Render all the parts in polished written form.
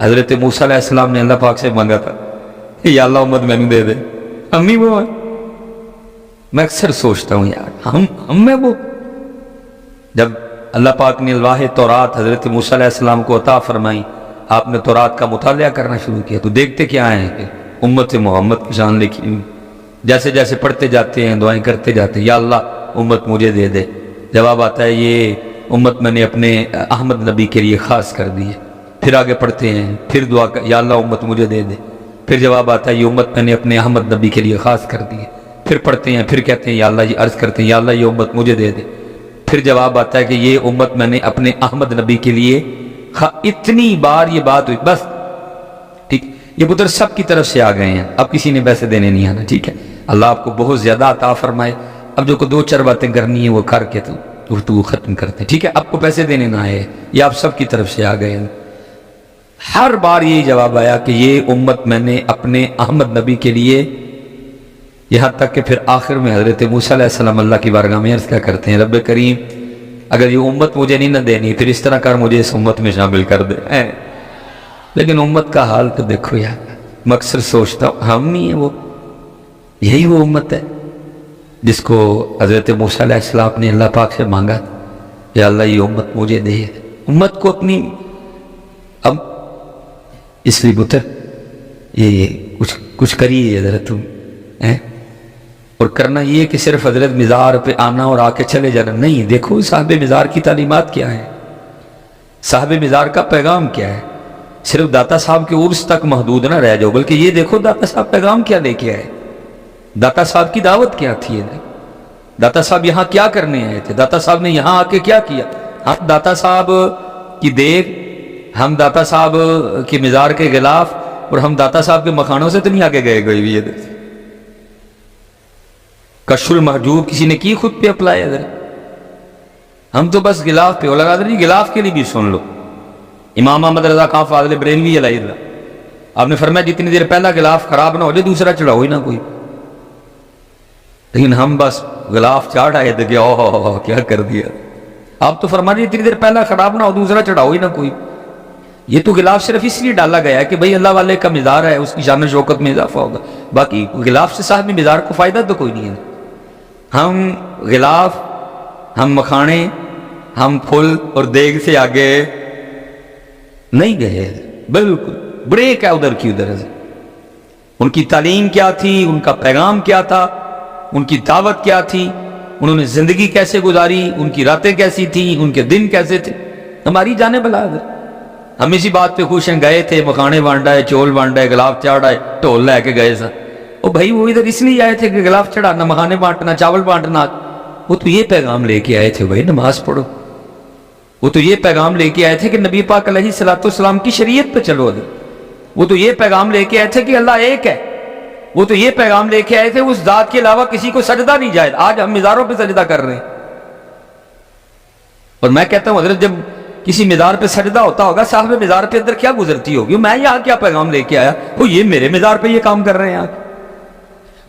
حضرت موسیٰ علیہ السلام نے اللہ پاک سے مانگا تھا یا اللہ امت میں دے دے، امی وہ ہے۔ میں اکثر سوچتا ہوں یار ہم میں وہ، جب اللہ پاک نے الواح تورات حضرت موسیٰ علیہ السلام کو عطا فرمائی، آپ نے تورات کا مطالعہ کرنا شروع کیا تو دیکھتے کیا ہیں کہ امت محمد کی شان لکھی ہوئی، جیسے جیسے پڑھتے جاتے ہیں دعائیں کرتے جاتے ہیں یا اللہ امت مجھے دے دے، جواب آتا ہے یہ امت میں نے اپنے احمد نبی کے لیے خاص کر دی ہے، پھر آگے پڑھتے ہیں پھر دعا یا اللہ امت مجھے دے دے، پھر جواب آتا ہے یہ امت میں نے اپنے احمد نبی کے لیے خاص کر دی ہے، پھر پڑھتے ہیں پھر کہتے ہیں یا اللہ یہ عرض کرتے ہیں یا اللہ یہ امت مجھے دے دے، پھر جواب آتا ہے کہ یہ امت میں نے اپنے احمد نبی کے لیے اتنی بار یہ بات ہوئی بس ٹھیک، یہ پتر سب کی طرف سے آ گئے ہیں، اب کسی نے پیسے دینے نہیں آنا، ٹھیک ہے، اللہ آپ کو بہت زیادہ عطا فرمائے، اب جو کو دو چار باتیں کرنی ہیں وہ کر کے تو ختم کرتے ہیں، ٹھیک ہے، آپ کو پیسے دینے نہ آئے، یہ آپ سب کی طرف سے آ گئے ہیں۔ ہر بار یہی جواب آیا کہ یہ امت میں نے اپنے احمد نبی کے لیے، یہاں تک کہ پھر آخر میں حضرت موسیٰ علیہ السلام اللہ کی بارگاہ میں عرض کیا کرتے ہیں رب کریم اگر یہ امت مجھے نہیں نہ دینی پھر اس طرح کر مجھے اس امت میں شامل کر دے، لیکن امت کا حال تو دیکھو یار، میں اکثر سوچتا ہوں ہم نہیں ہیں وہ، یہی وہ امت ہے جس کو حضرت موسیٰ علیہ السلام نے اللہ پاک سے مانگا یا اللہ یہ امت مجھے دے، امت کو اپنی، اب اس لیے پتر یہ کچھ کریے حضرت تم، اور کرنا یہ کہ صرف حضرت مزار پہ آنا اور آ کے چلے جانا نہیں، دیکھو صاحب مزار کی تعلیمات کیا ہے، صاحب مزار کا پیغام کیا ہے، صرف داتا صاحب کے عرس تک محدود نہ رہ جاؤ، بلکہ یہ دیکھو داتا صاحب پیغام کیا لے کے آئے، داتا صاحب کی دعوت کیا تھی، داتا صاحب یہاں کیا کرنے آئے تھے، داتا صاحب نے یہاں آ کے کیا کیا، ہم داتا صاحب کی دیکھ، ہم داتا صاحب کے مزار کے غلاف اور ہم داتا صاحب کے مکھانوں سے تو نہیں آگے گئے بھی ادھر، کشف المحجوب کسی نے کی خود پہ اپلائی ادھر، ہم تو بس غلاف پہ لگا دیں، غلاف کے لیے بھی سن لو، امام احمد رضا خان فاضل بریلوی علیہ اللہ آپ نے فرمایا جتنی دیر پہلا غلاف خراب نہ ہو جائے دوسرا چڑھاؤ ہی نہ کوئی، لیکن ہم بس غلاف چاڑھ آئے تھے کہ اوہ کیا کر دیا، آپ تو فرمایا جتنی دیر پہلا خراب نہ ہو دوسرا چڑھاؤ ہی نہ کوئی، یہ تو غلاف صرف اس لیے ڈالا گیا ہے کہ بھئی اللہ والے کا مزار ہے اس کی شان و شوکت میں اضافہ ہوگا، باقی غلاف سے صاحب مزار کو فائدہ تو کوئی نہیں ہے، ہم غلاف، ہم مکھانے، ہم پھل اور دیگ سے آگے نہیں گئے، بالکل بریک ہے ادھر کی ادھر سے، ان کی تعلیم کیا تھی، ان کا پیغام کیا تھا، ان کی دعوت کیا تھی، انہوں نے زندگی کیسے گزاری، ان کی راتیں کیسی تھیں، ان کے دن کیسے تھے، ہماری جانے بلا ادھر، ہم اسی بات پہ خوش ہیں، گئے تھے مکھانے بانٹا ہے، چول بانٹا ہے، غلاف چاڑھا ہے، ٹول لے کے گئے سا، او بھائی وہ ادھر اس لیے آئے تھے کہ غلاف چڑھانا، مکھانے بانٹنا، چاول بانٹنا، وہ تو یہ پیغام لے کے آئے تھے بھائی نماز پڑھو، وہ تو یہ پیغام لے کے آئے تھے کہ نبی پاک علیہ السلام کی شریعت پہ چلو ادھر، وہ تو یہ پیغام لے کے آئے تھے کہ اللہ ایک ہے، وہ تو یہ پیغام لے کے آئے تھے اس ذات کے علاوہ کسی کو سجدہ نہیں جائز، آج ہم مزاروں پہ سجدہ کر رہے ہیں، اور میں کہتا ہوں حضرت جب کسی مزار پہ سجدہ ہوتا ہوگا صاحب مزار پہ اندر کیا گزرتی ہوگی، میں یہاں کیا پیغام لے کے آیا، وہ یہ میرے مزار پہ یہ کام کر رہے ہیں آج،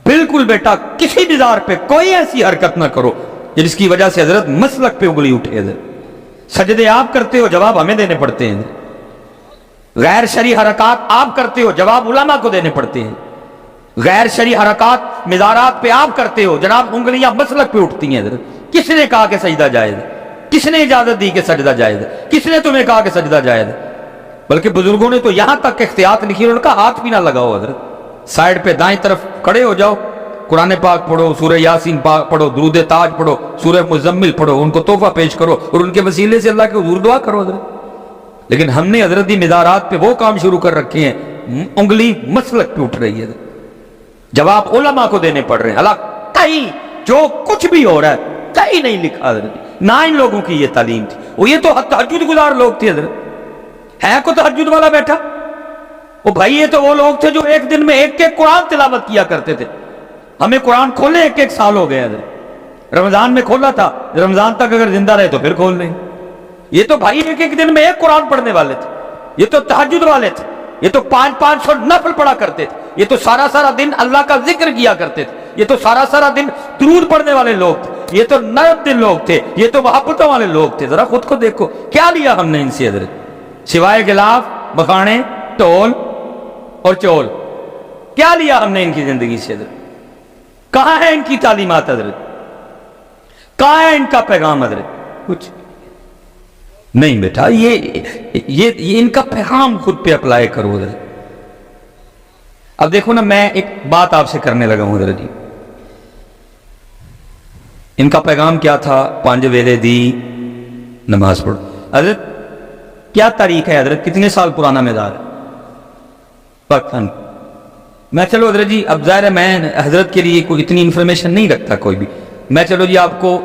بالکل بیٹا کسی مزار پہ کوئی ایسی حرکت نہ کرو جس کی وجہ سے حضرت مسلک پہ انگلی اٹھے، حضرت سجدے آپ کرتے ہو جواب ہمیں دینے پڑتے ہیں، غیر شرعی حرکات آپ کرتے ہو جواب علماء کو دینے پڑتے ہیں، غیر شرعی حرکات مزارات پہ آپ کرتے ہو جناب انگلیاں مسلک پہ اٹھتی ہیں، حضرت کس نے کہا کہ سجدہ جائز ہے، کس نے اجازت دی کہ سجدہ جائز ہے، کس نے تمہیں کہا کہ سجدہ جائز ہے، بلکہ بزرگوں نے تو یہاں تک احتیاط لکھی، ان کا ہاتھ بھی نہ لگاؤ، حضرت سائیڈ پہ دائیں طرف کھڑے ہو جاؤ، قرآن پاک پڑھو، سورہ یاسین پاک پڑھو، درود تاج پڑھو، سورہ مزمل پڑھو، ان کو تحفہ پیش کرو اور ان کے وسیلے سے اللہ کے حضور دعا کرو حضرت، لیکن ہم نے حضرت دی مزارات پہ وہ کام شروع کر رکھے ہیں، انگلی مسلک پہ اٹھ رہی ہے، جواب علماء کو دینے پڑ رہے ہیں، اللہ کہیں جو کچھ بھی ہو رہا ہے کہیں نہیں لکھا حضرت، نہ ان لوگوں کی یہ تعلیم تھی، وہ یہ تو تہجد گزار لوگ تھے حضرت، ہے کو تہجد والا بیٹھا، وہ بھائی یہ تو وہ لوگ تھے جو ایک دن میں ایک قرآن تلاوت کیا کرتے تھے، ہمیں قرآن کھولے ایک سال ہو گئے حضرت، رمضان میں کھولا تھا، رمضان تک اگر زندہ رہے تو پھر کھول لیں، یہ تو بھائی ایک دن میں ایک قرآن پڑھنے والے تھے، یہ تو تہجد والے تھے، یہ تو 500 نفل پڑھا کرتے تھے، یہ تو سارا دن اللہ کا ذکر کیا کرتے تھے، یہ تو سارا دن درود پڑھنے والے لوگ تھے، یہ تو نرم دل لوگ تھے، یہ تو محبتوں والے لوگ تھے، ذرا خود کو دیکھو کیا لیا ہم نے ان سے حضرت، سوائے غلاف مکھانے ٹول اور چول. کیا لیا ہم نے ان کی زندگی سے حضرت؟ کہاں ہے ان کی تعلیمات حضرت؟ کہاں ہے ان کا پیغام حضرت؟ کچھ نہیں بیٹا. یہ ان کا پیغام خود پہ اپلائی کرو حضرت. اب دیکھو نا، میں ایک بات آپ سے کرنے لگا ہوں حضرت جی. ان کا پیغام کیا تھا؟ 5 ویلے دی نماز پڑھو. حضرت کیا تاریخ ہے حضرت؟ کتنے سال پرانا مزار ہے پاکستان؟ میں چلو حضرت جی، اب ظاہر ہے میں حضرت کے لیے کوئی اتنی انفارمیشن نہیں رکھتا کوئی بھی. میں چلو جی آپ کو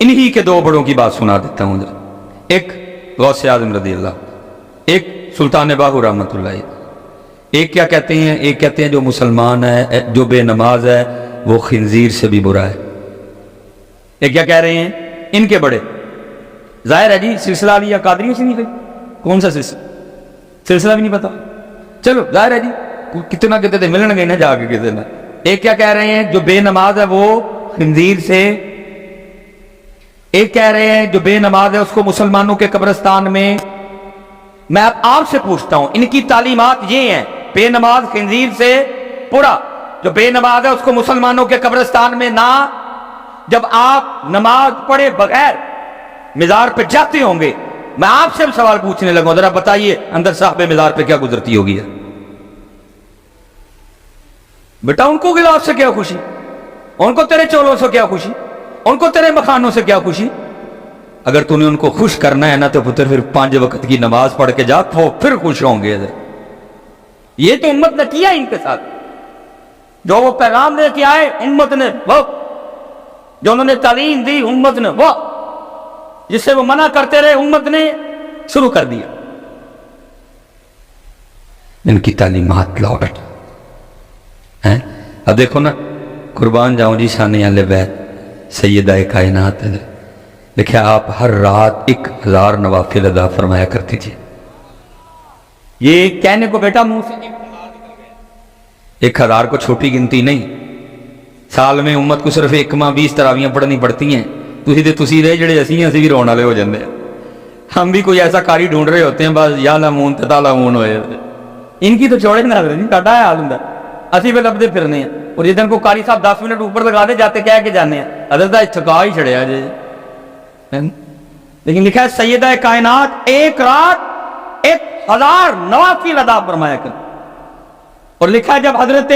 انہی کے 2 بڑوں کی بات سنا دیتا ہوں حضرت. ایک غوث اعظم رضی اللہ، ایک سلطان باہو رحمۃ اللہ. ایک کیا کہتے ہیں؟ ایک کہتے ہیں جو مسلمان ہے، جو بے نماز ہے، وہ خنزیر سے بھی برا ہے. ایک کیا کہہ رہے ہیں ان کے بڑے؟ ظاہر ہے جی سلسلہ علی یا قادری سے نہیں گئی. کون سا سلسلہ بھی نہیں پتا. چلو ظاہر ہے جی کتنا کہتے تھے ملن گئے نا جا کے کسی نے. ایک کیا کہہ رہے ہیں جو بے نماز ہے وہ خنزیر سے. ایک کہہ رہے ہیں جو بے نماز ہے اس کو مسلمانوں کے قبرستان میں. میں اب آپ سے پوچھتا ہوں، ان کی تعلیمات یہ ہیں بے نماز خنزیر سے پورا، جو بے نماز ہے اس کو مسلمانوں کے قبرستان میں نہ. جب آپ نماز پڑھے بغیر مزار پہ جاتے ہوں گے، میں آپ سے سوال پوچھنے لگا، ذرا بتائیے اندر صاحب مزار پہ کیا گزرتی ہوگی بیٹا؟ ان کو غلاف سے کیا خوشی؟ ان کو تیرے چولوں سے کیا خوشی؟ ان کو تیرے مکھانوں سے کیا خوشی؟ اگر تو نے ان کو خوش کرنا ہے نا تو پھر 5 وقت کی نماز پڑھ کے جا، پھر خوش ہوں گے. یہ تو امت نے کیا ان کے ساتھ. جو وہ پیغام دے کے آئے امت نے وہ، جو انہوں نے تعلیم دی امت نے وہ، جس سے وہ منع کرتے رہے امت نے شروع کر دیا. ان کی تعلیمات لاؤ بیٹا. اب دیکھو نا، قربان جاؤں جی شان اہل بیت سیدہ کائنات ہے. دیکھیں آپ ہر رات 1000 نوافل ادا فرمایا کرتی تھی. یہ کہنے کو بیٹا منہ سے 1000 کو چھوٹی گنتی نہیں. سال میں امت کو صرف 1 ماہ 20 تراویاں پڑھنی پڑتی ہیں. تسی رہے جڑے اسی بھی رونے والے ہو جاندے ہیں. ہم بھی کوئی ایسا کاری ڈھونڈ رہے ہوتے ہیں بس یا لامون تتا لامون ہوئے. ان کی تو چوڑے نہ نہیں ٹاٹا ہے حال ہوں. اسی پہ لبدے پھرنے ہیں. اور جدن کو قاری صاحب 10 منٹ اوپر لگا دے جاتے کہہ کے جانے ہیں حضرت چھکا ہی چھڑیا جی. لیکن لکھا ہے سیدہ کائنات 1 رات 1000 نوافل ادا فرمایا کر. اور لکھا ہے جب حضرت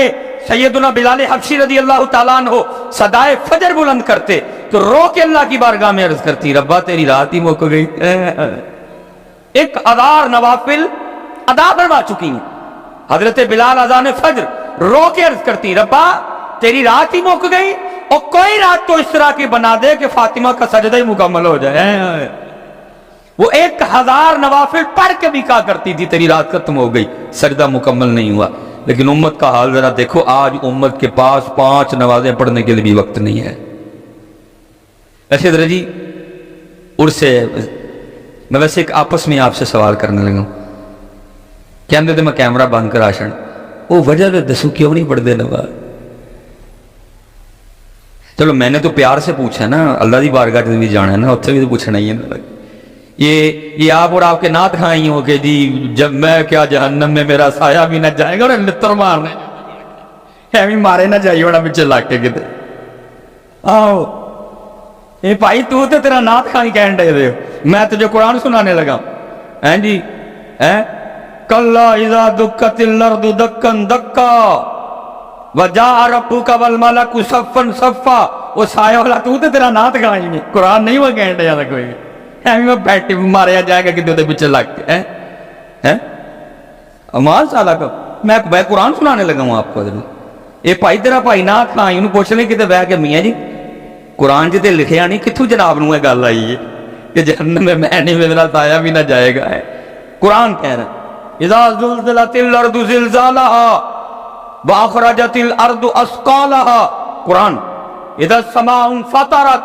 سیدنا بلال حبشی رضی اللہ تعالیٰ عنہ صدائے فجر بلند کرتے تو رو کے اللہ کی بارگاہ میں عرض کرتی، ربا تیری رات ہی موک گئی. 1000 نوافل ادا فرما چکی ہیں. حضرت بلال اذان فجر رو کے عرض کرتی، ربا تیری رات ہی موک گئی، اور کوئی رات تو اس طرح کی بنا دے کہ فاطمہ کا سجدہ ہی مکمل ہو جائے. وہ 1000 نوافل پڑھ کے بھی کہا کرتی تھی تیری رات ختم ہو گئی، سجدہ مکمل نہیں ہوا. لیکن امت کا حال ذرا دیکھو، آج امت کے پاس 5 نمازیں پڑھنے کے لیے بھی وقت نہیں ہے. ایسے در جی سے میں ویسے ایک آپس میں آپ سے سوال کرنے لگا ہوں. کیا اندر دے میں کیمرہ بند کر آشن وہ وجہ دے دسو کیوں نہیں پڑھ دے نماز؟ چلو میں نے تو پیار سے پوچھا نا، اللہ دی بارگاہ بھی جانا ہے نا، اتھے بھی تو پوچھنا ہی ہے نا. یہ آپ اور آپ کے نعت کھائیں ہو کہ جی جب میں کیا جہنم میں میرا سایہ بھی نہ جائے گا، اور لتر مارنے ایویں مارے نہ جائیے بڑا پیچھے لاگ کے کتے. آؤ اے بھائی تو تیرا نعت کھائی کہن دے دے، میں تجھے قرآن سنانے لگا. ہیں جی کلا اذا دکت الارض دکن دکا وجاء ربک والملک صفا صفا. وہ سایہ والا تو تیرا نعت کھائی میں قرآن نہیں وہ کہن دے جاتا کوئی. میں بیٹھے ماریا جائے گا کہ پیچھے لگ کے امال سالہ کا میں قرآن سنانے لگا ہوں آپ کو. یہ بھائی تیرا بھائی نہ کھائی انہوں پوچھ لیں کتے بہ کے میاں جی قرآن جی تے لکھیا نہیں کتھوں جناب نو یہ گل آئی ہے کہ جہنم میں نہیں میرا سایہ بھی نہ جائے گا. قرآن کہہ رہا ہے اذا زلزلت الارض زلزالها واخرجت الارض اثقالها. قرآن اذا السماء انفطرت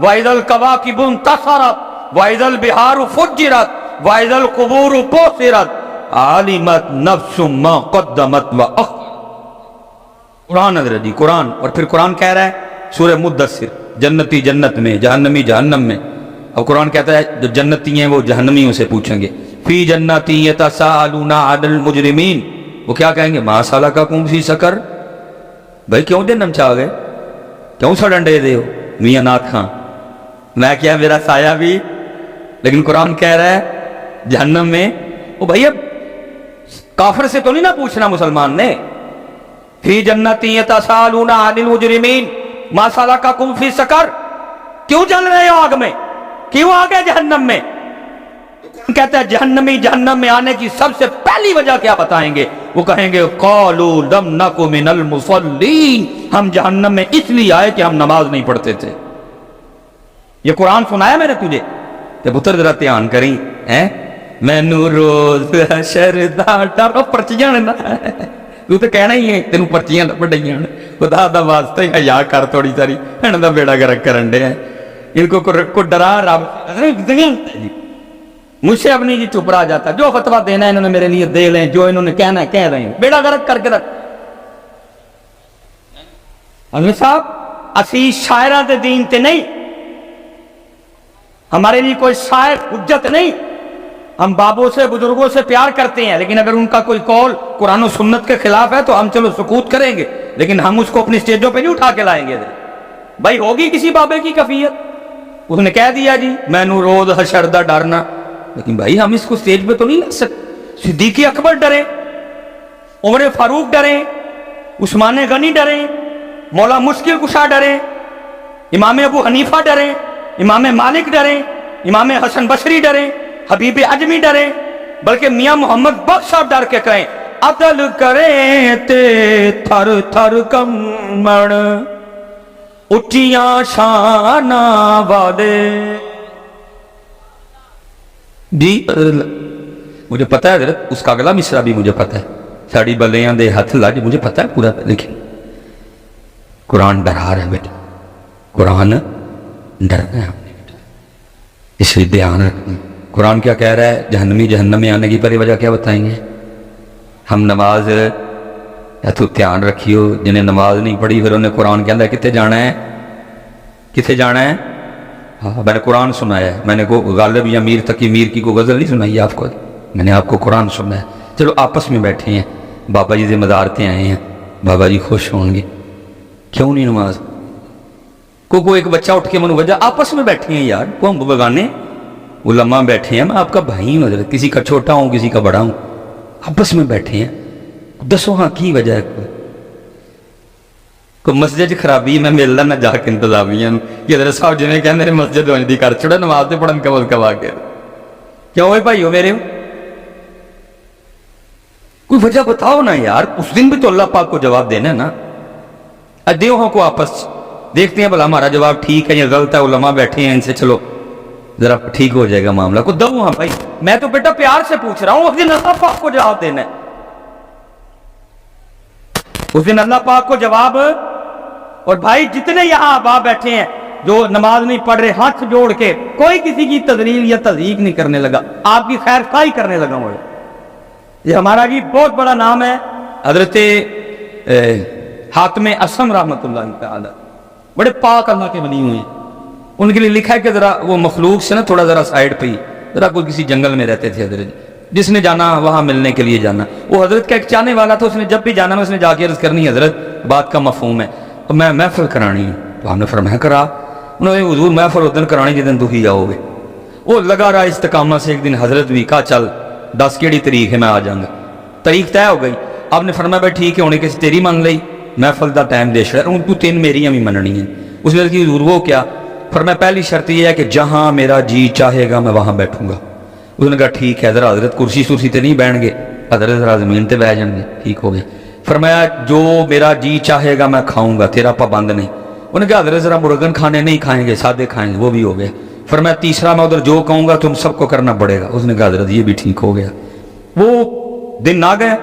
واذا الكواكب انتصرت وَإِذَا الْبِحَارُ فُجِّرَتْ وَإِذَا الْقُبُورُ بُعْثِرَتْ عَلِمَتْ نَفْسٌ مَا قَدَّمَتْ وَأَخَّرَتْ. قرآن حضرت جی قرآن. اور پھر قرآن کہہ رہا ہے سورہ مدثر جنتی جنت میں جہنمی جہنم میں. اور قرآن کہتا ہے جو جنتی ہیں وہ جہنمیوں سے پوچھیں گے فی جنات یتساءلون عن المجرمین، وہ کیا کہیں گے؟ ما سلککم فی سقر، بھائی کیوں جہنم چاہ گئے، کیوں سڑن دے دے ہو؟ میاں نات خان، میں کیا میرا سایہ بھی، لیکن قرآن کہہ رہا ہے جہنم میں، وہ بھائی اب کافر سے تو نہیں نہ پوچھنا مسلمان نے، فی جنات یتساءلون عن المجرمین ما سلککم فی سقر، کیوں جل رہے ہو آگ میں، کیوں آ گئے جہنم میں؟ کہتا ہے جہنمی جہنم میں آنے کی سب سے پہلی وجہ کیا بتائیں گے؟ وہ کہیں گے قالوا لم نک من المصلین، ہم جہنم میں اس لیے آئے کہ ہم نماز نہیں پڑھتے تھے۔ یہ قرآن سنایا میں نے تجھے، کہ پتر ذرا دھیان کریں، مینوں روز حشر دا ڈر، پرچیاں نے نا تو تے کہنا ہی ہے تینوں پرچیاں پڑھائیاں، خدا دا واسطہ ہی حیا کر تھوڑی ساری، ہن دا بیڑا گرک کرن دے ہیں، ان کو ڈرا رب، مجھ سے اپنی جی چپ رہا جاتا، جو فتویٰ دینا ہے انہوں نے میرے لیے دے لیں، جو انہوں نے کہنا ہے کہہ رہے ہیں، بیڑا گرک کر کے رکھ۔ حضرت صاحب اسی شاعرہ دے دین تے نہیں، ہمارے لیے کوئی شاعر حجت نہیں، ہم بابوں سے بزرگوں سے پیار کرتے ہیں، لیکن اگر ان کا کوئی قول قرآن و سنت کے خلاف ہے تو ہم چلو سکوت کریں گے، لیکن ہم اس کو اپنی سٹیجوں پہ نہیں اٹھا کے لائیں گے۔ بھائی ہوگی کسی بابے کی کفیت، اس نے کہہ دیا جی میں نو روز حشر دا ڈرنا، لیکن بھائی ہم اس کو سٹیج پہ تو نہیں لا سکتے۔ صدیق اکبر ڈرے، عمر فاروق ڈرے، عثمان غنی ڈرے، مولا مشکل کشا ڈرے، امام ابو حنیفہ ڈرے، امام مالک ڈرے، امام حسن بصری ڈرے، حبیب اجمی ڈرے، بلکہ میاں محمد بخش صاحب ڈر کے کہیں عدل کرے تے تھر تھر کمڑ اچیاں شانہ والے۔ جی مجھے پتہ ہے حضرت، اس کا اگلا مصرع بھی مجھے پتہ ہے، ساڑی بلیاں دے ہاتھ لج، مجھے پتہ ہے پورا، لیکن قرآن ڈرا رہا ہے بیٹا، قرآن ڈر رہا ہے ہم نے بیٹا، اس لیے دھیان رکھنا۔ قرآن کیا کہہ رہا ہے؟ جہنمی جہنم میں آنے کی پہلی وجہ کیا بتائیں گے؟ ہم نماز، یا تو دھیان رکھیو جنہیں نماز نہیں پڑھی پھر انہیں قرآن کہتا ہے کتنے جانا ہے، کتنے جانا ہے؟ ہاں میں نے قرآن سنایا ہے، میں نے کو غالب یا میر تقی میر کی کو غزل نہیں سنائی آپ کو، میں نے آپ کو قرآن سنا ہے۔ چلو آپس میں بیٹھے ہیں، بابا جی سے مزارتیں آئے ہیں، بابا جی خوش ہوں گے، کیوں نہیں نماز؟ کو ایک بچہ اٹھ کے منو وجہ، آپس میں بیٹھے ہیں یار، کو ہم بگانے علماء بیٹھے ہیں، میں آپ کا بھائی ہوں حضرت، کسی کا چھوٹا ہوں کسی کا بڑا ہوں، آپس میں بیٹھے ہیں، دسو ہاں کی وجہ ہے؟ کوئی مسجد خرابی میں ملنا نہ جا کے انتظامیہ کہ حضرت صاحب جنہیں کہنے رہے مسجد ونجدی کر چھوڑا، نماز سے پڑھن کا ملکہ واقع، کیوں ہوئے بھائی ہو میرے ہو؟ کوئی وجہ بتاؤ نا یار، اس دن بھی تو اللہ پاک کو جواب دینا ہے نا۔ دیو ہوں کو آپس دیکھتے ہیں بھلا ہمارا جواب ٹھیک ہے یا غلط ہے، علماء بیٹھے ہیں ان سے چلو ذرا ٹھیک ہو جائے گا معاملہ، کو دو ہاں بھائی، میں تو بیٹا پیار سے پوچھ رہا ہوں، اس دن اللہ پاک کو جواب دینا ہے، اس دن اللہ پاک کو جواب۔ اور بھائی جتنے یہاں آبا بیٹھے ہیں جو نماز نہیں پڑھ رہے، ہاتھ جوڑ کے کوئی کسی کی تذلیل یا تضحیق نہیں کرنے لگا، آپ کی خیر خواہی کرنے لگا ہوں۔ یہ ہمارا بھی بہت بڑا نام ہے، حضرت حاتم اسم رحمۃ اللہ تعالی، بڑے پاک اللہ کے بنی ہوئے ہیں، ان کے لیے لکھا ہے کہ ذرا وہ مخلوق سے نا تھوڑا ذرا سائیڈ پہ ہی، ذرا کوئی کسی جنگل میں رہتے تھے حضرت، جس نے جانا وہاں ملنے کے لیے جانا، وہ حضرت کا ایک چاہنے والا تھا، اس نے جب بھی جانا اس نے جا کے عرض کرنی حضرت بات کا مفہوم ہے، تو میں محفل کرانی ہے، تو ہم نے فرمایا کرا، انہوں نے حضور محفل اس دن کرانی جس دن دکھی جاؤ گے، وہ لگا رہا استقامت سے، ایک دن حضرت بھی کہا چل 10 کیڑی تاریخ ہے میں آ جاؤں گا، تاریخ طے ہو گئی، آپ نے فرمایا بھائی ٹھیک ہے ہونے کسی تیری مان لئی، محفل دا ٹائم دے شڑا، تو 3 میریاں بھی مننی ہیں، اس نے کی حضور وہ کیا؟ فرمایا پہلی شرط یہ ہے کہ جہاں میرا جی چاہے گا میں وہاں بیٹھوں گا، اس نے کہا ٹھیک ہے، ذرا حضرت کرسی سرسی تے نہیں بیٹھ گے، حضرت ذرا زمین تے بیٹھ جائیں گے، ٹھیک ہو گئے۔ فرمایا جو میرا جی چاہے گا میں کھاؤں گا، تیرا پابند نہیں، انہوں نے کہا حضرت ذرا مرغن کھانے نہیں کھائیں گے، سادے کھائیں گے، وہ بھی ہو گیا۔ فرمایا تیسرا میں ادھر جو کہوں گا تم سب کو کرنا پڑے گا، اس نے کہا حضرت یہ بھی ٹھیک ہو گیا۔ وہ دن آ گئے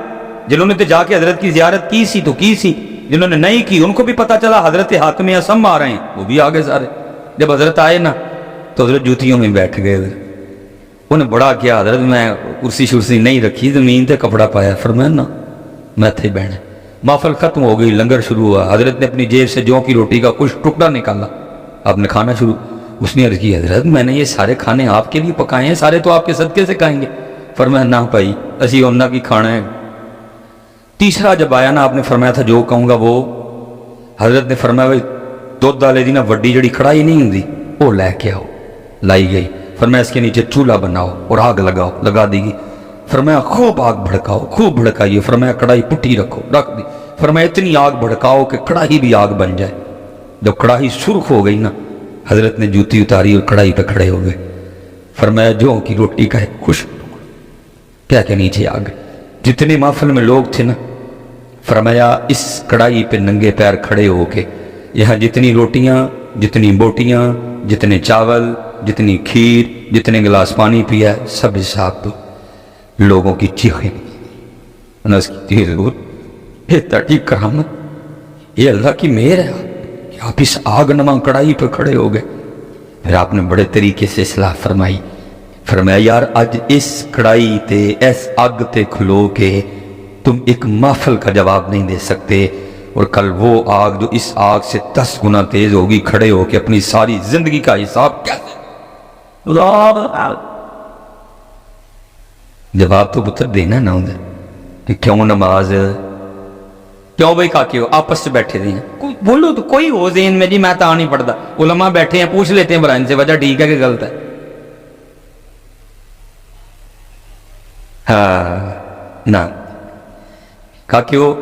جنہوں نے تو جا کے حضرت کی زیارت کی سی تو کی سی، جنہوں نے نہیں کی ان کو بھی پتہ چلا حضرت حاتم اسم آ رہے ہیں، وہ بھی آگے سارے، جب حضرت آئے نا تو حضرت جوتیوں میں بیٹھ گئے، انہیں بڑا کیا حضرت میں کرسی شرسی نہیں رکھی، زمین تے کپڑا پایا، فرمایا نا میں تھے بہنے، محفل ختم ہو گئی، لنگر شروع ہوا، حضرت نے اپنی جیب سے جو کی روٹی کا کچھ ٹکڑا نکالا، آپ نے کھانا شروع، اس نے عرض کی حضرت میں نے یہ سارے کھانے آپ کے لیے پکائے ہیں، سارے تو آپ کے صدقے سے کھائیں گے، فرمایا نہ بھائی اسی انہاں کی کھانا ہے. تیسرا جب آیا نا آپ نے فرمایا تھا جو کہوں گا وہ. حضرت نے فرمایا بھائی دودھ والے دی نا وڈی جڑی کڑائی نہیں ہوندی وہ لے کے آؤ. لائی گئی. فرمایا اس کے نیچے چولہا بناؤ اور آگ لگاؤ. لگا دی گئی. فرمایا خوب آگ بھڑکاؤ. خوب بھڑکائیے. فرمایا کڑائی پٹھی رکھو. رکھ دی. فرمایا اتنی آگ بھڑکاؤ کہ کڑاہی بھی آگ بن جائے. جب کڑاہی سرخ ہو گئی نا حضرت نے جوتی اتاری اور کڑائی پہ کھڑے ہو گئے. فرمایا جو کی روٹی کا ہے خوش کیا کہ نیچے آ گئے. جتنے محفل میں لوگ تھے نا فرمایا اس کڑائی پہ ننگے پیر کھڑے ہو کے یہاں جتنی روٹیاں جتنی بوٹیاں جتنے چاول جتنی کھیر جتنے گلاس پانی پیا سب حساب دو. لوگوں کی چیخیں نس کی ضرور یہ تڑی کرامت یہ اللہ کی مہر ہے کہ آپ اس آگ نما کڑائی پہ کھڑے ہو گئے. پھر آپ نے بڑے طریقے سے اصلاح فرمائی. فرمایا یار اج اس کڑائی تے اس آگ تے کھلو کے تم ایک محفل کا جواب نہیں دے سکتے اور کل وہ آگ جو اس آگ سے 10 گنا تیز ہوگی کھڑے ہو کے اپنی ساری زندگی کا حساب کیسے. جواب تو پتر دینا نہ ادھر کہ کیوں نماز کیوں بھائی کاکے ہو آپس سے بیٹھے دے ہیں بولو تو کوئی ہو ذہن میں جی میں تا نہیں پڑھتا. علماء بیٹھے ہیں پوچھ لیتے ہیں برائن سے وجہ ٹھیک ہے کہ غلط ہے. ہاں نہ کاکے ہو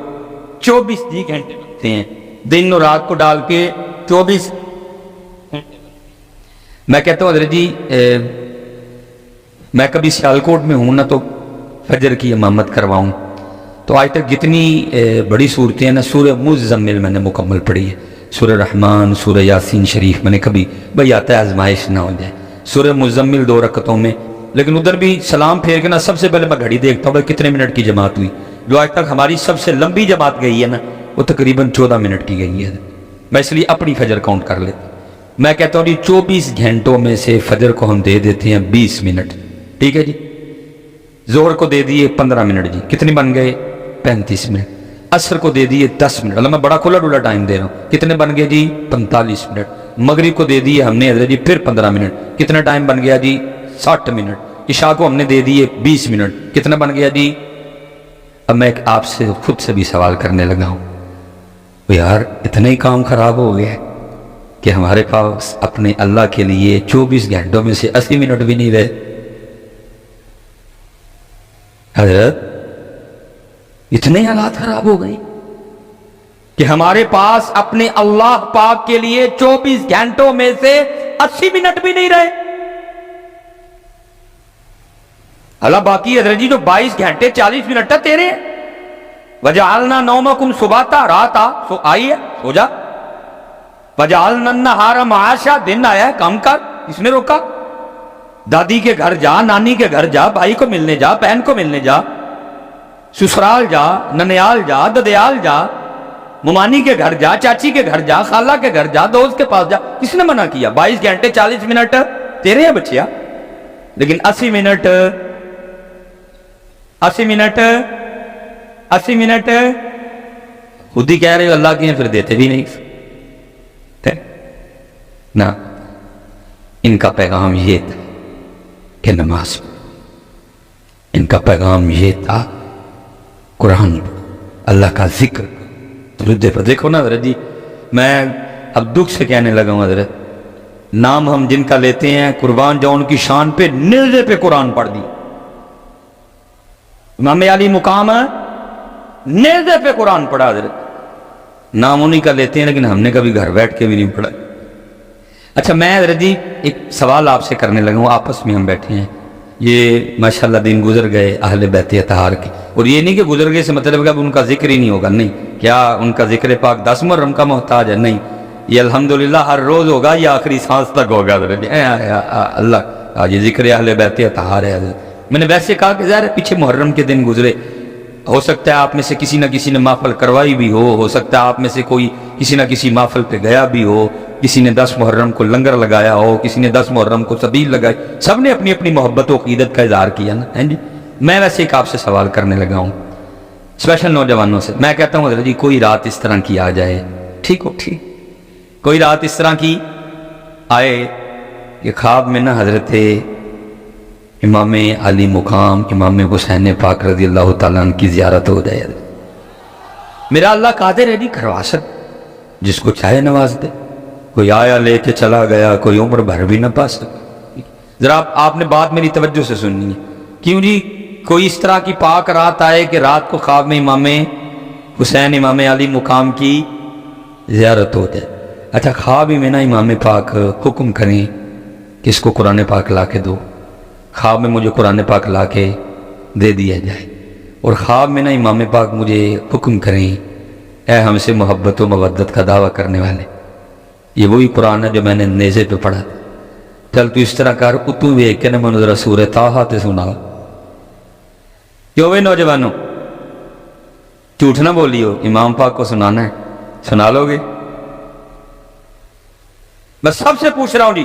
24 گھنٹے بنتے ہیں دن اور رات کو ڈال کے 24 گھنٹے. میں کہتا ہوں حضرت جی میں کبھی سیالکوٹ میں ہوں نا تو فجر کی امامت کرواؤں تو آج تک جتنی بڑی صورتیں ہیں نا سورہ مزمل میں نے مکمل پڑھی ہے. سورہ رحمان سورہ یاسین شریف میں نے کبھی بھئی آتا ہے آزمائش نہ ہو جائے. سورہ مزمل 2 رکعتوں میں لیکن ادھر بھی سلام پھیر کے نا سب سے پہلے میں گھڑی دیکھتا ہوں بھئی کتنے منٹ کی جماعت ہوئی. جو آج تک ہماری سب سے لمبی جماعت گئی ہے نا وہ تقریباً 14 منٹ کی گئی ہے. میں اس لیے اپنی فجر کاؤنٹ کر لیتا. میں کہتا ہوں جی 24 گھنٹوں میں سے فجر کو ہم دے دیتے ہیں 20 منٹ. ٹھیک ہے جی. ظہر کو دے دیے 15 منٹ جی کتنے بن گئے 35 منٹ. عصر کو دے دیے 10 منٹ. اللہ میں بڑا کھلا ڈولا ٹائم دے رہا ہوں. کتنے بن گئے جی 45 منٹ. مغرب کو دے دیے ہم نے حضرت جی پھر 15 منٹ. کتنا ٹائم بن گیا جی 60 منٹ. عشاء کو ہم نے دے دیے 20 منٹ. کتنا بن گیا جی. اب میں ایک آپ سے خود سے بھی سوال کرنے لگا ہوں یار اتنا ہی کام خراب ہو گیا ہے کہ ہمارے پاس اپنے اللہ کے لیے 24 گھنٹوں میں سے 80 منٹ بھی نہیں رہے. حضرت اتنے حالات خراب ہو گئے کہ ہمارے پاس اپنے اللہ پاک کے لیے 24 گھنٹوں میں سے 80 منٹ بھی نہیں رہے. اللہ باقی حضرت جی جو 22 گھنٹے 40 منٹ ہے تیرے ہیں. وَجَعَلْنَا نَوْمَكُمْ سُبَاتًا رات آ سو آئی ہے سو جا. وَجَعَلْنَا النَّهَارَ مَعَاشًا دن آیا ہے کام کر. کس نے روکا. دادی کے گھر جا نانی کے گھر جا بھائی کو ملنے جا بہن کو ملنے جا سسرال جا ننیال جا ددیال جا ممانی کے گھر جا چاچی کے گھر جا خالہ کے گھر جا دوست کے پاس جا. کس نے منع کیا. 22 گھنٹے 40 منٹ تیرے ہیں بچیا. لیکن 80 منٹ 80 منٹ خود ہی کہہ رہے ہو اللہ کی ہیں پھر دیتے بھی نہیں نا. ان کا پیغام یہ تھا کہ نماز. ان کا پیغام یہ تھا قرآن اللہ کا ذکر. دیکھو نا حضرت جی میں اب دکھ سے کہنے لگا ہوں حضرت نام ہم جن کا لیتے ہیں قربان جاؤ ان کی شان پہ نیزے پہ قرآن پڑھ دی. امام علی مقام ہے نیزے پہ قرآن پڑھا حضرت. نام انہی کا لیتے ہیں لیکن ہم نے کبھی گھر بیٹھ کے بھی نہیں پڑھا. اچھا میں حضرت جی ایک سوال آپ سے کرنے لگا ہوں. آپس میں ہم بیٹھے ہیں یہ ماشاءاللہ دن گزر گئے اہل بیت اطہار کے اور یہ نہیں کہ گزر گئے سے مطلب کہ اب ان کا ذکر ہی نہیں ہوگا. نہیں کیا ان کا ذکر پاک 10 محرم کا محتاج ہے. نہیں یہ الحمدللہ ہر روز ہوگا یہ آخری سانس تک ہوگا حضرت جی. اللہ یہ ذکر اہل بیت اطہار ہے حضرت. میں نے ویسے کہا کہ ظاہر پیچھے محرم کے دن گزرے ہو سکتا ہے آپ میں سے کسی نہ کسی نے محفل کروائی بھی ہو سکتا ہے آپ میں سے کوئی کسی نہ کسی محفل پہ گیا بھی ہو, کسی نے 10 محرم کو لنگر لگایا ہو, کسی نے 10 محرم کو سبیل لگائی, سب نے اپنی اپنی محبت و عقیدت کا اظہار کیا نا. جی میں ویسے ایک آپ سے سوال کرنے لگا ہوں اسپیشل نوجوانوں سے. میں کہتا ہوں حضرت جی کوئی رات اس طرح کی آ جائے, ٹھیک ہو ٹھیک, کوئی رات اس طرح کی آئے کہ خواب میں نا حضرت امام علی مقام امام حسین پاک رضی اللہ تعالیٰ عنہ کی زیارت ہو جائے. میرا اللہ قادر ہے نہیں کروا سکتا، جس کو چاہے نواز دے. کوئی آیا لے کے چلا گیا، کوئی عمر بھر بھی نہ پا سکتا. ذرا آپ نے بات میری توجہ سے سننی ہے. کیوں جی کوئی اس طرح کی پاک رات آئے کہ رات کو خواب میں امام حسین امام علی مقام کی زیارت ہو جائے. اچھا خواب ہی میں نا امام پاک حکم کریں کہ اس کو قرآن پاک لا کے دو، خواب میں مجھے قرآن پاک لا کے دے دیا جائے، اور خواب میں نا امام پاک مجھے حکم کریں اے ہم سے محبت و مودت کا دعویٰ کرنے والے، یہ وہی قرآن ہے جو میں نے نیزے پہ پڑھا. چل تو اس طرح کر اتوں ویک کے نا منو ذرا سورہ طٰہٰ تے سنا. کیوں وے نوجوانوں جھوٹ نہ بولیو، امام پاک کو سنانا ہے، سنا لو گے؟ میں سب سے پوچھ رہا ہوں جی،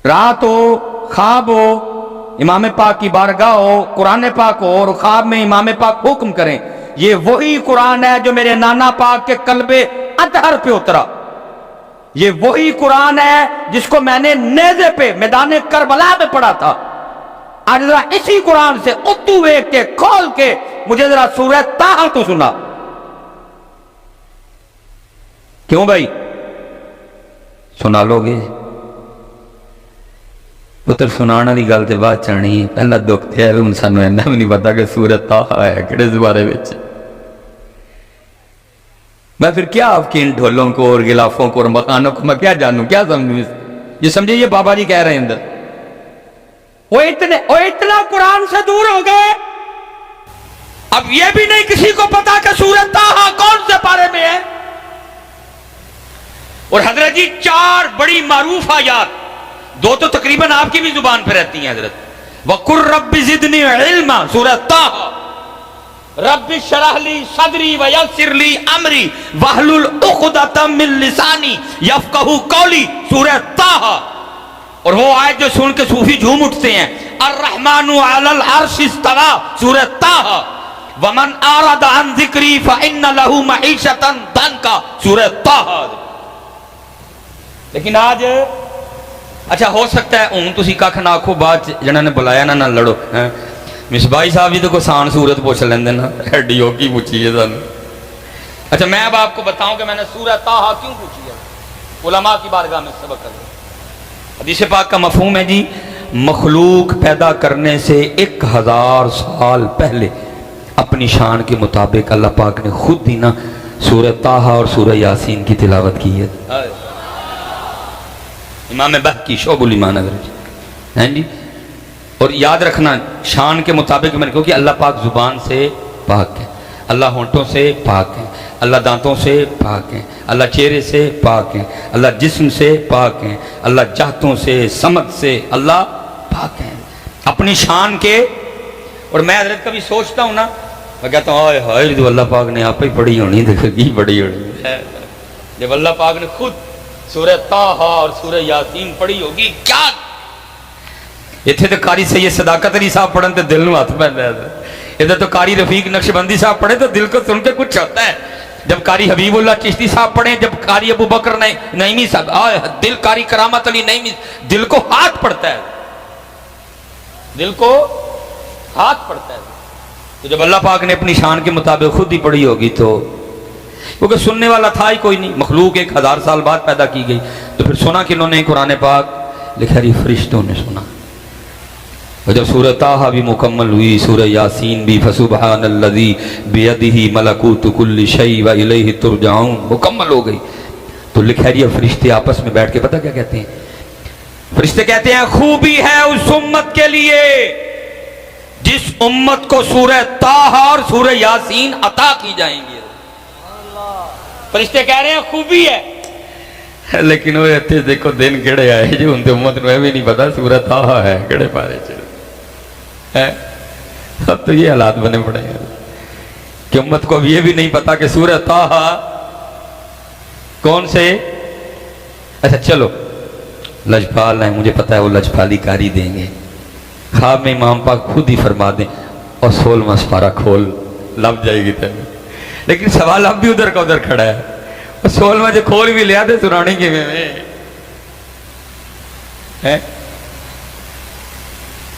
رات ہو، خواب ہو، امام پاک کی بارگاہ ہو، قرآن پاک ہو، اور خواب میں امام پاک حکم کریں، یہ وہی قرآن ہے جو میرے نانا پاک کے قلب اطہر پہ اترا. یہ وہی قرآن ہے جس کو میں نے نیزے پہ میدان کربلا میں پڑھا تھا. آج ذرا اسی قرآن سے اتو ویک کے کھول کے مجھے ذرا سورہ طٰہٰ تو سنا. کیوں بھائی سنا لو گے؟ پتر سنانا دی گل تے بات چڑھنی ہے. پہلا دکھ تے ہے ہن سانوں اینا بھی نہیں پتا کہ سورہ طٰہٰ ہے کہڑے زبارے وچ. میں پھر کیا آپ کی ان ڈھولوں کو اور غلافوں کو اور مکانوں کو میں کیا جانوں، کیا سمجھوں؟ یہ سمجھے یہ بابا جی کہہ رہے ہیں اندر وہ اتنا قرآن سے دور ہو گئے، اب یہ بھی نہیں کسی کو پتا کہ سورہ طٰہٰ کون سے پارے میں ہے. اور حضرت جی 4 بڑی معروف آیات، 2 تو تقریباً آپ کی بھی زبان پہ رہتی ہیں حضرت. وَقُلْ رَبِّ زِدْنِي عِلْمًا سورہ طٰہٰ، رب اشرح لی صدری ویسر لی امری واحلل عقدۃ من لسانی یفقہوا قولی سورہ طٰہٰ. اور وہ آیت جو سن کے صوفی جھوم اٹھتے ہیں، الرحمن علی العرش استویٰ سورہ طٰہٰ، ومن اعرض عن ذکری فإن له معیشۃ ضنکا سورہ طٰہٰ. لیکن آج اچھا ہو سکتا ہے ہوں تسی کھ نہ آکھو، بعد جنہاں نے بلایا نہ لڑو. مصباحی صاحب بھی تو کوئی سان صورت پوچھ لیندے نا، ایڈی ہو کی پوچھی ہے سانوں. اچھا میں اب آپ کو بتاؤں کہ میں نے سورہ طٰہٰ کیوں پوچھی ہے. علماء کی بارگاہ میں سبق ہے. حدیث پاک کا مفہوم ہے جی، مخلوق پیدا کرنے سے 1000 سال پہلے اپنی شان کے مطابق اللہ پاک نے خود ہی نا سورہ طٰہٰ اور سورہ یاسین کی تلاوت کی ہے. امام بہقی شعب الایمان ہیں جی. اور یاد رکھنا شان کے مطابق میں نے کہا کہ اللہ پاک زبان سے پاک ہے، اللہ ہونٹوں سے پاک ہے، اللہ دانتوں سے پاک ہے، اللہ چہرے سے پاک ہے، اللہ جسم سے پاک ہے، اللہ جہتوں سے سمت سے اللہ پاک ہے اپنی شان کے. اور میں حضرت کبھی سوچتا ہوں نا، میں کہتا ہوں ہائے ہائے جو اللہ پاک نے آپ ہی پڑھی ہونی دیکھو کی پڑھی ہونی ہے. جب اللہ پاک نے خود سورہ طٰہٰ اور سورہ یاسین پڑھی ہوگی کیا. اتنے تو قاری سید صداقت علی صاحب پڑھن تو دل نو ہاتھ پہنتا ہے، ادھر تو قاری رفیق نقشبندی صاحب پڑھے تو دل کو سن کے کچھ ہوتا ہے. جب قاری حبیب اللہ چشتی صاحب پڑھیں، جب قاری ابو بکر نعیمی صاحب، دل قاری کرامت علی نعیمی، دل کو ہاتھ پڑتا ہے، دل کو ہاتھ پڑتا ہے. تو جب اللہ پاک نے اپنی شان کے مطابق خود ہی پڑھی ہوگی تو کیونکہ سننے والا تھا ہی کوئی نہیں، مخلوق 1000 سال بعد پیدا کی گئی، تو پھر سنا کہ انہوں نے قرآن پاک لکھا رہی فرشتوں نے سنا. اور جب سورہ طٰہٰ بھی مکمل ہوئی، سورہ یاسین بھی، فسبحان الذی بیدہ ملکوت کل شیء والیہ ترجعون مکمل ہو گئی، تو لکھا رہی فرشتے آپس میں بیٹھ کے پتہ کیا کہتے ہیں؟ فرشتے کہتے ہیں خوبی ہے اس امت کے لیے جس امت کو سورہ طٰہٰ اور سورہ یاسین عطا کی جائیں گی. فرشتے کہہ رہے ہیں خوبی ہے، لیکن وہ اتنے دیکھو دن کہڑے آئے جو ان امت نے بھی نہیں پتا سورہ طٰہٰ ہے کہڑے پارے چلے. اب تو یہ حالات بنے پڑے ہیں کہ امت کو اب یہ بھی نہیں پتا کہ سورہ طٰہٰ کون سے. اچھا چلو لجپال ہیں، مجھے پتا ہے وہ لجپالی کاری دیں گے. خواب میں امام پاک خود ہی فرما دیں اور 16واں سپارہ کھول، لب جائے گی تیرے. لیکن سوال اب بھی ادھر کا ادھر کھڑا ہے، اور 16واں جو کھول بھی لیا تھے سنانے کے میں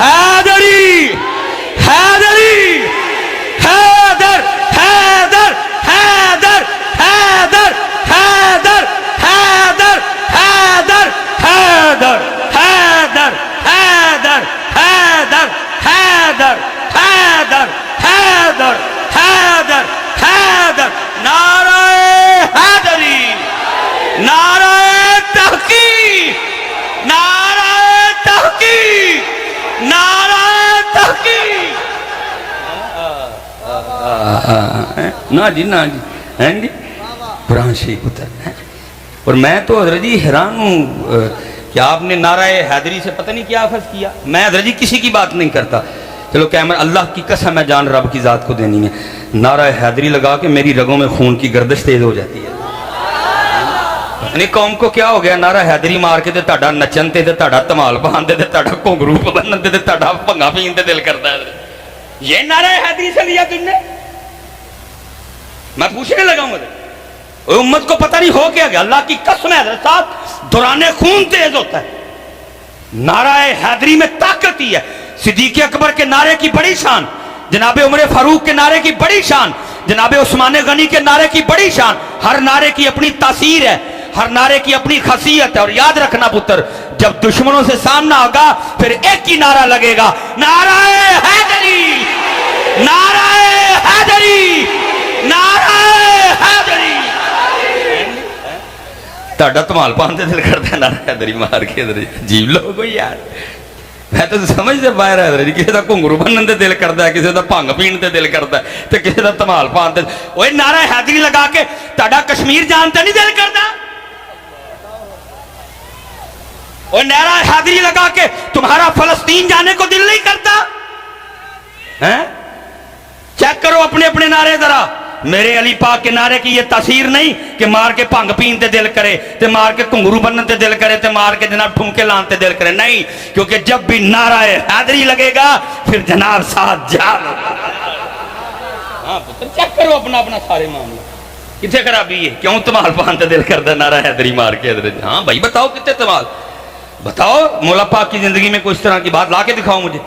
حیدری حیدری حیدر حیدر حیدر حیدر حیدر حیدر حیدر حیدر حیدر حیدر حیدر حیدر حیدر حیدر حیدر حیدر نعرہ حیدری، نعرہ تحقیق، نعرہ تحقیق، نعرہ تحقیق۔ نا جی نا جی ہیں جی قرآن شریف اتر ہے۔ اور میں تو حضرت جی حیران ہوں کہ آپ نے نعرہ حیدری سے پتہ نہیں کیا اخذ کیا۔ میں حضرت جی کسی کی بات نہیں کرتا، چلو کیمرہ اللہ کی قسم ہے جان رب کی ذات کو دینی ہے، نعرہ حیدری لگا کے میری رگوں میں خون کی گردش تیز ہو جاتی ہے۔ یعنی قوم کو کیا ہو گیا، نعرہ حیدری مار کے تے تہاڈا نچن تے تہاڈا ਧਮਾਲ پان تے تہاڈا گھنگرو بنن تے تہاڈا بھنگا پین تے دل کرتا ہے۔ یہ نعرہ حیدری سے لیا تم نے؟ میں پوچھنے لگا ہوں امت کو پتہ نہیں ہو کیا گیا، اللہ کی قسم ہے حضرت صاحب دوران خون تیز ہوتا ہے۔ نعرہ حیدری میں طاقت ہی ہے۔ صدیق اکبر کے نعرے کی بڑی شان، جناب عمر فاروق کے نعرے کی بڑی شان، جناب عثمان غنی کے نعرے کی بڑی شان۔ ہر نعرے کی اپنی تاثیر ہے، ہر نعرے کی اپنی خاصیت ہے۔ اور یاد رکھنا پتر، جب دشمنوں سے سامنا ہوگا پھر ایک ہی نعرہ لگے گا، نعرہ حیدری، نعرہ حیدری، نعرہ حیدری۔ تہاڈا ਧਮਾਲ پان تے دل کرتا ہے نعرہ حیدری مار کے۔ عجیب لوگ ہو یار، میں تو سمجھ سے باہر ہے حضرت جی۔ کسی دا گھنگرو بنن تے دل کرتا ہے، کسی دا بھنگ پین تے دل کرتا ہے، تے کسی دا ਧਮਾਲ پان تے۔ اوے نعرہ حیدری لگا کے تہاڈا کشمیر جان تے نہیں دل کرتا؟ اوے نعرہ حیدری لگا کے تمہارا فلسطین جانے کو دل نہیں کرتا؟ ہیں؟ چیک کرو اپنے اپنے نعرے ذرا۔ میرے علی پاک کے نعرے کی یہ تاثیر نہیں کہ مار کے بھنگ پین تے دل کرے، تے مار کے گھنگرو بنن تے دل کرے، تے مار کے جناب ٹھمکے لان تے دل کرے، نہیں، کیونکہ جب بھی نعرہ حیدری لگے گا پھر جناب ساتھ جان۔ ہاں پتر چیک کرو اپنا اپنا سارے معاملے، کتنے خرابی ہے، کیوں ਧਮਾਲ پان تے دل کرتا نعرہ حیدری مار کے حضرت؟ ہاں بھائی بتاؤ کتنے ਧਮਾਲ، بتاؤ مولا پاک کی زندگی میں کوئی اس طرح کی بات لا کے دکھاؤ مجھے۔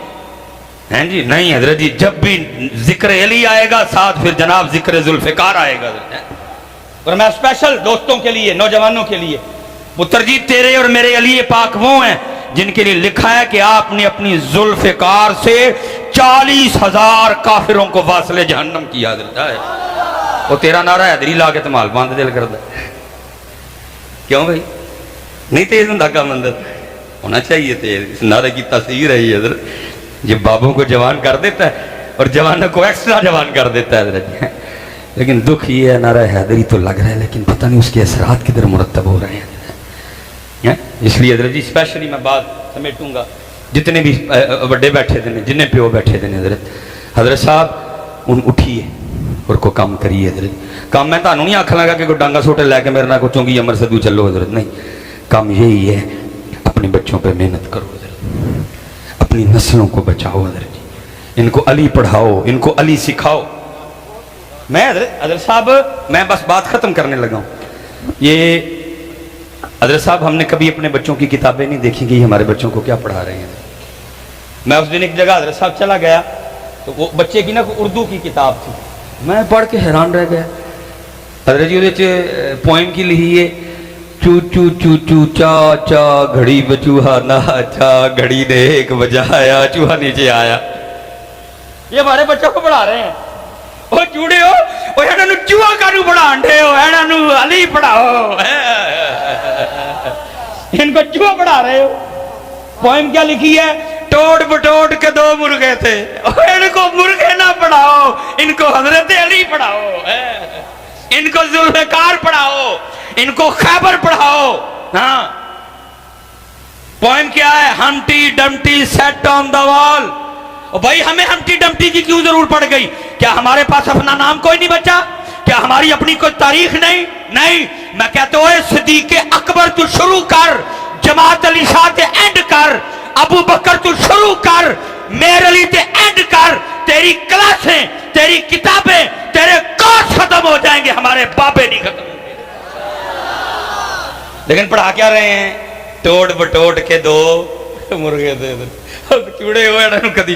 ہیں جی نہیں حضرت جی، جب بھی ذکر علی آئے گا ساتھ پھر جناب ذکر ذوالفقار آئے گا۔ اور میں اسپیشل دوستوں کے لیے، نوجوانوں کے لیے، پتر جی تیرے اور میرے علی پاک وہ ہیں جن کے لیے لکھا ہے کہ آپ نے اپنی ذوالفقار سے 40,000 کافروں کو واصل جہنم کیا۔ حضرت ہے وہ تیرا نعرہ حیدری لا کے ਧਮਾਲ پان دل کرتا ہے، کیوں بھائی؟ نہیں تیز ہوں کا مندر ہونا چاہیے تیز، اس نعرے کی تاثیر ہے یہ حضرت، یہ بابوں کو جوان کر دیتا ہے اور جوانوں کو ایکسٹرا جوان کر دیتا ہے حضرت۔ لیکن دکھ یہ ہے نعرہ حیدری تو لگ رہا ہے لیکن پتہ نہیں اس کے اثرات کدھر مرتب ہو رہے ہیں۔ اس لیے حضرت جی اسپیشلی میں بات سمیٹوں گا، جتنے بھی بڑے بیٹھے تھے جنہیں پیو بیٹھے تھے حضرت صاحب ان اٹھیے اور کو کام کریے حضرت۔ کام میں تانوں نہیں آکھن لگا کہ کوئی ڈانگا سوٹے لے کے میرے نہ کو چونگی امر سدو چلو حضرت، نہیں، کام یہی ہے اپنے بچوں پہ محنت کرو حضرت، اپنی نسلوں کو بچاؤ حضرت جی، ان کو علی پڑھاؤ، ان کو علی سکھاؤ۔ میں حضرت صاحب میں بس بات ختم کرنے لگا ہوں۔ یہ حضرت صاحب ہم نے کبھی اپنے بچوں کی کتابیں نہیں دیکھی کہ ہمارے بچوں کو کیا پڑھا رہے ہیں۔ میں اس دن ایک جگہ حضرت صاحب چلا گیا تو وہ بچے کی نا اردو کی کتاب تھی، میں پڑھ کے حیران رہ گیا حضرت جی۔ وہ پوئم کی لکھی ہے، چو چو چو چو چا چا گھڑی بچوہا نہ چا گھڑی نے ایک بجایا چوہا نیچے آیا۔ یہ ہمارے بچوں کو پڑھا رہے ہیں۔ وہ چوڑے ہو وہ اینا نو چوہا کانو پڑھا انڈے ہو، اینا نو علی پڑھاؤ، ان کو چوہا پڑھا رہے ہو۔ پوئم کیا لکھی ہے، ٹوڑ بٹوڑ کے دو مرغے تھے، ان کو مرغے نہ پڑھاؤ، ان کو حضرت علی پڑھاؤ، ان کو ذوالفقار پڑھاؤ، ان کو خیبر پڑھاؤ۔ ہاں پوئم کیا ہے، ہمٹی ڈمٹی سیٹ آن دا وال۔ اور بھائی ہمیں ہمٹی ڈمٹی کی کیوں ضرور پڑ گئی؟ کیا ہمارے پاس اپنا نام کوئی نہیں بچا؟ کیا ہماری اپنی کوئی تاریخ نہیں؟ نہیں، میں کہتا ہوں صدیق اکبر تو شروع کر، جماعت علی شاہ تے اینڈ کر، ابو بکر تو شروع کر، میر علی تے اینڈ کر، تیری کلاسیں، تیری کتابیں، تیرے کورس ختم ہو جائیں گے، ہمارے بابے نہیں ختم ہوں گے۔ لیکن پڑھا کیا رہے ہیں، ٹوڑ بٹوڑ کے دو ਮੁਰਗੇ ਦੇ ਚੂੜੇ ਹੋ ਇਹਨਾਂ ਨੂੰ ਕਦੀ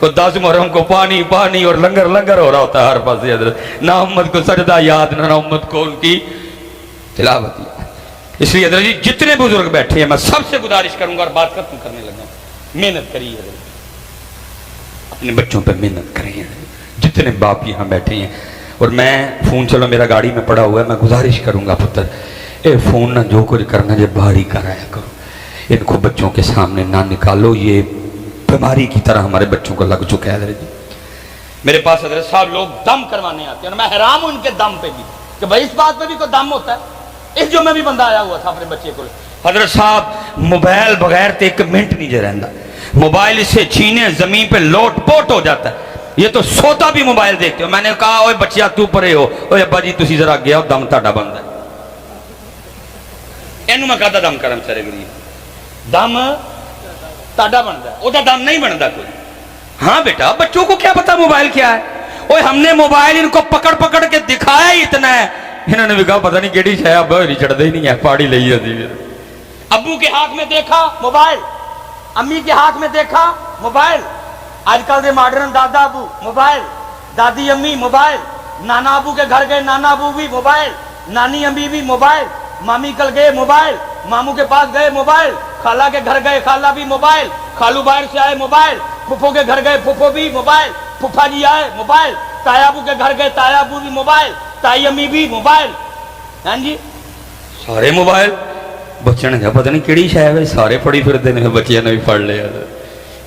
کو 10 محرم کو پانی پانی اور لنگر لنگر ہو رہا ہوتا ہے ہر پاس حضرت، نہ امت کو سجدہ یاد، نہ امت کو ان کی تلاوت یاد۔ اس لیے حضرت جی جتنے بزرگ بیٹھے ہیں میں سب سے گزارش کروں گا اور بات ختم کرنے لگا، محنت کریے حضرت، اپنے بچوں پہ محنت کریں حضرت، جتنے باپ یہاں بیٹھے ہیں۔ اور میں فون چلو میرا گاڑی میں پڑا ہوا ہے، میں گزارش کروں گا پتر اے فون نہ جو کچھ کرنا یہ باہر ہی کرایا کرو، ان کو بچوں کے سامنے نہ نکالو، یہ بیماری کی طرح ہمارے بچوں کو لگ چکا ہے حضرت جی۔ میرے پاس حضرت صاحب لوگ دم کروانے آتے ہیں اور میں حیران ہوں ان کے دم پہ بھی کہ بھائی اس بات پہ بھی کوئی دم ہوتا ہے۔ اس جو میں بھی بندہ آیا ہوا تھا اپنے بچے کو، حضرت صاحب موبائل بغیر تے ایک منٹ نہیں جے رہندا، موبائل اس سے چھینے زمین پہ لوٹ پوٹ ہو جاتا ہے، یہ تو سوتا بھی موبائل دیکھتے ہو۔ میں نے کہا اوے بچیا تو پرے ہو، اوے ابا جی تسی ذرا گیا دم تہاڈا بندا ہے، اینو میں کہدا دم کرم چرے غریب، دم تہاڈا بندا ہے، او دا دم نہیں بندا کوئی۔ ہاں بیٹا بچوں کو کیا پتا موبائل کیا ہے، اوے ہم نے موبائل ان کو پکڑ پکڑ کے دکھایا ہی اتنا ہے، انہوں نے بھی کہا پتہ نہیں کیڑی شے ابا ہی چڑھدے ہی نہیں ہے، پاڑی لئی ہوتی ہے۔ ابو کے ہاتھ میں دیکھا موبائل، امی کے ہاتھ میں دیکھا موبائل، آج کل دے ماڈرن دادا ابو موبائل، دادی امی موبائل، نانا ابو کے گھر گئے نانا ابو بھی موبائل، نانی امی بھی موبائل، مامی کل گئے موبائل، ماموں کے پاس گئے موبائل، خالہ کے گھر گئے خالہ بھی موبائل، خالو باہر سے آئے موبائل، پھپھو کے گھر گئے پھپھو بھی موبائل، پھپھا جی آئے موبائل، تایا ابو کے گھر گئے تایا ابو بھی موبائل، تائی امی بھی موبائل، ہاں جی سارے موبائل۔ بچے نے کہا پتہ نہیں کیڑی شے ہے، سارے پڑھی پھرتے ہیں، بچیاں نے بھی پڑھ لیا۔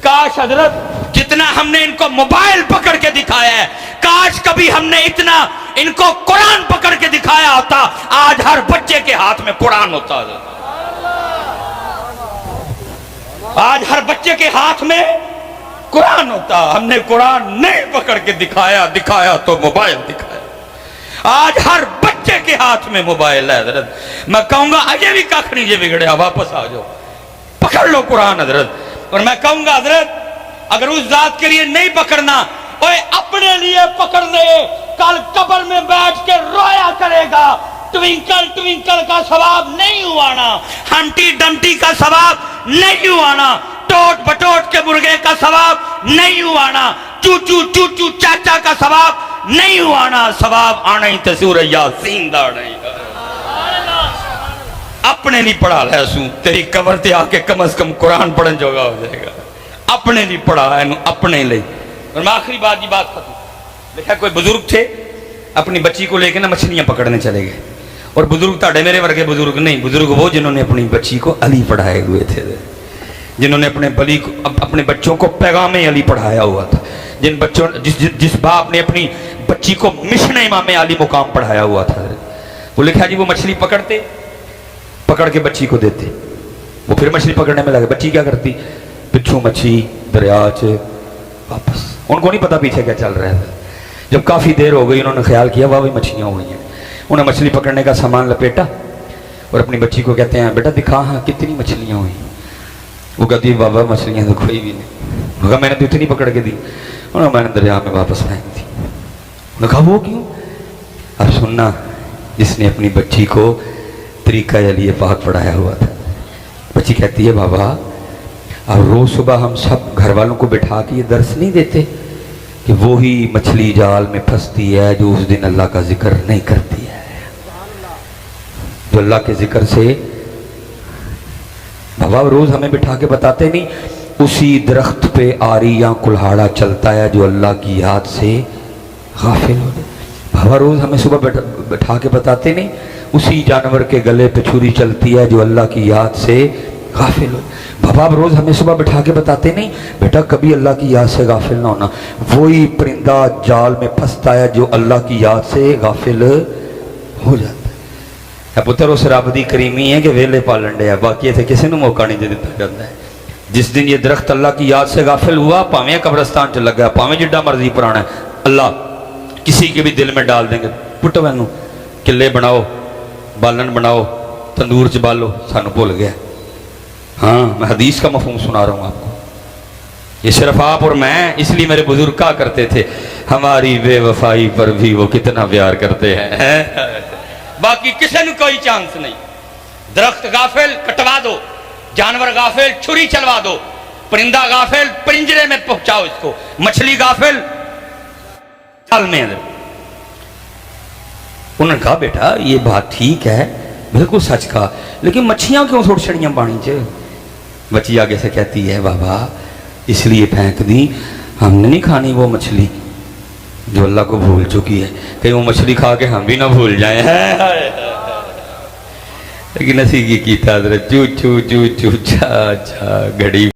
کاش حضرت جتنا ہم نے ان کو موبائل پکڑ کے دکھایا ہے، کاش کبھی ہم نے اتنا ان کو قرآن پکڑ کے دکھایا ہوتا، آج ہر بچے کے ہاتھ میں قرآن ہوتا ہے، آج ہر بچے کے ہاتھ میں قرآن ہوتا۔ ہم نے قرآن نہیں پکڑ کے دکھایا تو موبائل دکھایا، آج ہر بچے کے ہاتھ میں موبائل ہے حضرت۔ میں کہوں گا اجے بھی کھ نہیں جے بگڑیا، واپس آ جاؤ پکڑ لو قرآن حضرت۔ اور میں کہوں گا حضرت اگر اس ذات کے لیے نہیں پکڑنا، اوے اپنے لیے پکڑ لے، کل قبر میں بیٹھ کے رویا کرے گا، ٹوینکل ٹوینکل کا ثواب نہیں ہوانا، ہنٹی ڈنٹی کا ثواب نہیں ہوانا، ٹوٹ بٹوٹ کے مرغے کا ثواب نہیں ہوانا، چوچو چوچو چاچا کا ثواب نہیں ہوانا، ثواب آنا ہی تسور یاسین دا نہیں۔ اپنے نہیں پڑھا لے سوں تیری قبر تے آ کے کم از کم قرآن پڑھن جوگا ہو جائے گا، اپنے نہیں پڑھا ہے اپنے لے۔ اور میں آخری بات یہ بات ختم، دیکھا کوئی بزرگ تھے اپنی بچی کو لے کے نا مچھلیاں پکڑنے چلے گئے، اور بزرگ تاڑے میرے ورگے بزرگ نہیں، بزرگ وہ جنہوں نے اپنی بچی کو علی پڑھائے ہوئے تھے، جنہوں نے اپنے بچوں کو پیغام علی پڑھایا ہوا تھا، جس باپ نے اپنی بچی کو مشن امام علی مقام پڑھایا ہوا تھا۔ وہ لکھا جی وہ مچھلی پکڑ کے بچی کو دیتے، وہ پھر مچھلی پکڑنے میں لگے، بچی کیا کرتی پچھوں مچھی دریا چ واپس، ان کو نہیں پتا پیچھے کیا چل رہا ہے۔ جب کافی دیر ہو گئی انہوں نے خیال کیا واہ مچھلیاں ہوئی ہیں، انہیں مچھلی پکڑنے کا سامان لپیٹا اور اپنی بچی کو کہتے ہیں بیٹا دکھا ہاں کتنی مچھلیاں ہوئی، وہ کہتی ہے بابا مچھلیاں تو کوئی بھی نہیں، وہ کہا میں نے تو اتنی پکڑ کے دی، انہوں نے میں نے دریا میں واپس پھینک دی۔ انہوں نے کہا وہ کیوں؟ اب سننا، جس نے اپنی بچی کو طریقہ علی پاک پڑھایا ہوا تھا، بچی کہتی ہے بابا اب روز صبح ہم سب گھر والوں کو بٹھا کے یہ درس نہیں دیتے کہ وہی مچھلی جال میں پھنستی ہے جو اس دن اللہ کا ذکر نہیں کرتی ہے، جو اللہ کے ذکر سے، بابا روز ہمیں بٹھا کے بتاتے نہیں اسی درخت پہ آری یا کلہاڑا چلتا ہے جو اللہ کی یاد سے غافل ہو جائے، بابا روز ہمیں صبح بٹھا کے بتاتے نہیں اسی جانور کے گلے پہ چھری چلتی ہے جو اللہ کی یاد سے غافل ہو، بابا اب روز ہمیں صبح بٹھا کے بتاتے نہیں بیٹا کبھی اللہ کی یاد سے غافل نہ ہونا، وہی پرندہ جال میں پھنستا ہے جو اللہ کی یاد سے غافل ہو جاتا ہے۔ پتر اس رب دی کریمی ہے کہ ویلے پالن ڈے ہے، باقی ایسے کسی نے موقع نہیں دے دیتا جاتا ہے۔ جس دن یہ درخت اللہ کی یاد سے غافل ہوا، پاویں قبرستان چ لگا، پاویں جڈا مرضی پرانا ہے، اللہ کسی کے بھی دل میں ڈال دیں گے پٹو مینوں قلعے بناؤ، بالن بناؤ، تندور چ بالو، سانو بھول گیا۔ ہاں میں حدیث کا مفہوم سنا رہا ہوں آپ کو، یہ صرف آپ اور میں، اس لیے میرے بزرگ کہا کرتے تھے ہماری بے وفائی پر بھی وہ کتنا پیار کرتے ہیں، باقی کسی نے کوئی چانس نہیں۔ درخت غافل کٹوا دو، جانور غافل چھری چلوا دو، پرندہ غافل پنجرے میں پہنچاؤ اس کو، مچھلی غافل جال میں. انہوں نے کہا بیٹا یہ بات ٹھیک ہے، بالکل سچ کہا، لیکن مچھیاں کیوں چھوڑ چھڑیاں پانی چ؟ بچی آگے سے کہتی ہے بابا اس لیے پھینک دی، ہم نے نہیں کھانی وہ مچھلی جو اللہ کو بھول چکی ہے، کہیں وہ مچھلی کھا کے ہم بھی نہ بھول جائیں. لیکن اسی کی کیتا حضرت چو چو چو چو چا چا گھڑی